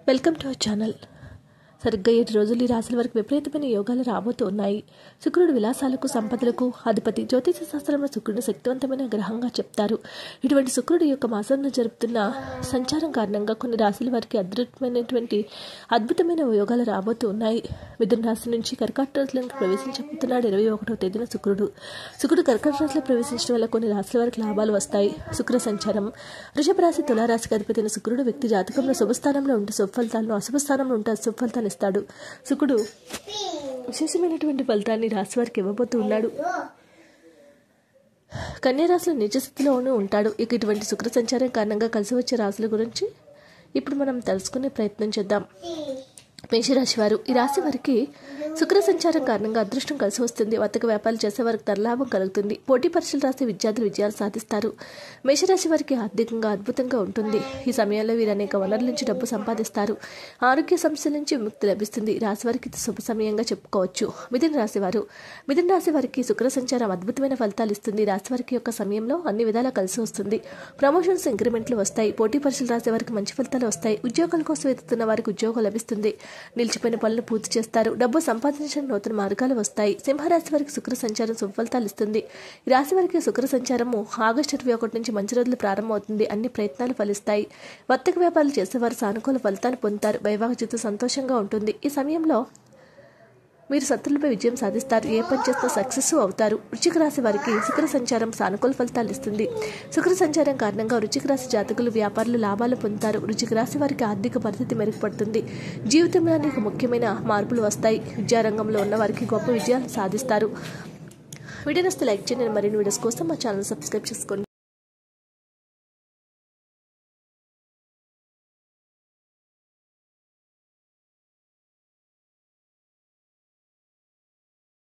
Welcome to our channel. సరిగ్గా 7 రోజులు ఈ రాశుల వరకు విపరీతమైన యోగాలు రాబోతూ ఉన్నాయి. శుక్రుడు విలాసాలకు, సంపదలకు అధిపతి. జ్యోతిష శాస్త్రంలో శుక్రుడు శక్తివంతమైన గ్రహంగా చెప్తారు. ఇటువంటి శుక్రుడు యొక్క మాసంలో జరుపుతున్న సంచారం కారణంగా కొన్ని రాశుల వారికి అద్భుతమైన యోగాలు రాబోతూ ఉన్నాయి. మిథున రాశి నుంచి కర్కాటక రాశిలోకి ప్రవేశించబోతున్నాడు 21వ తేదీన శుక్రుడు. కర్కాటక రాశిలో ప్రవేశించడం వల్ల కొన్ని రాశుల వారికి లాభాలు వస్తాయి. శుక్ర సంచారం వృషభ రాశి, తులారాశికి అధిపతి శుక్రుడు వ్యక్తి జాతకంలో శుభస్థానంలో ఉంటే శుభ ఫలితాలను, అశుభ స్థానంలో ఉంటే అశుభ ఫలితాన్ని ఇస్తాడు. శుక్రుడు విశేషమైనటువంటి ఫలితాన్ని రాశి వారికి ఇవ్వబోతూ ఉన్నాడు. కన్యా రాశిలో నిజ స్థితిలోనూ ఉంటాడు. ఇటువంటి శుక్ర సంచారం కారణంగా కలిసి వచ్చే రాశుల గురించి ఇప్పుడు మనం తెలుసుకునే ప్రయత్నం చేద్దాం. మేషరాశి వారు. ఈ రాశి వారికి శుక్ర సంచారం కారణంగా అదృష్టం కలిసి వస్తుంది. వర్తక వ్యాపారాలు చేసే వారికి ధనలాభం కలుగుతుంది. పోటీ పరీక్షలు రాసే విద్యార్థులు విజయాలు సాధిస్తారు. మేషరాశి వారికి ఆర్థికంగా అద్భుతంగా ఉంటుంది. ఈ సమయంలో వీరు అనేక వనరుల నుంచి డబ్బు సంపాదిస్తారు. ఆరోగ్య సమస్యల నుంచి విముక్తి లభిస్తుంది. రాశి వారికి శుభ సమయంగా చెప్పుకోవచ్చు. మిథున రాశి వారు. మిథున రాశి వారికి శుక్ర సంచారం అద్భుతమైన ఫలితాలు ఇస్తుంది. రాశి వారికి యొక్క సమయంలో అన్ని విధాలా కలిసి వస్తుంది. ప్రమోషన్స్, ఇంక్రిమెంట్లు వస్తాయి. పోటీ పరీక్షలు రాసే వారికి మంచి ఫలితాలు వస్తాయి. ఉద్యోగాల కోసం వెతుకుతున్న వారికి ఉద్యోగం లభిస్తుంది. నిలిచిపోయిన పనులు పూర్తి చేస్తారు. డబ్బు సంపాదించడానికి నూతన మార్గాలు వస్తాయి. సింహరాశి వారికి శుక్ర సంచారం శుభ ఫలితాలు ఇస్తుంది. ఈ రాశి వారికి శుక్ర సంచారము ఆగస్టు 21 నుంచి మంచి రోజులు ప్రారంభమవుతుంది. అన్ని ప్రయత్నాలు ఫలిస్తాయి. వర్తక వ్యాపారాలు చేసేవారు సానుకూల ఫలితాలు పొందుతారు. వైవాహిక జీవితం సంతోషంగా ఉంటుంది. ఈ సమయంలో మీరు శత్రులపై విజయం సాధిస్తారు. ఏ పని చేస్తే సక్సెస్ అవుతారు. వృశ్చిక రాశి వారికి శుక్ర సంచారం సానుకూల ఫలితాలు ఇస్తుంది. శుక్ర సంచారం కారణంగా వృశ్చిక రాశి జాతకులు, వ్యాపారులు లాభాలు పొందుతారు. వృశ్చిక రాశి వారికి ఆర్థిక పరిస్థితి మెరుగుపడుతుంది. జీవితంలో అనేక ముఖ్యమైన మార్పులు వస్తాయి. విద్యారంగంలో ఉన్న వారికి గొప్ప విజయాలు సాధిస్తారు. వీడియోని లైక్ చేయండి. మరిన్ని వీడియోస్ కోసం మా ఛానల్ సబ్స్క్రైబ్ చేసుకోండి.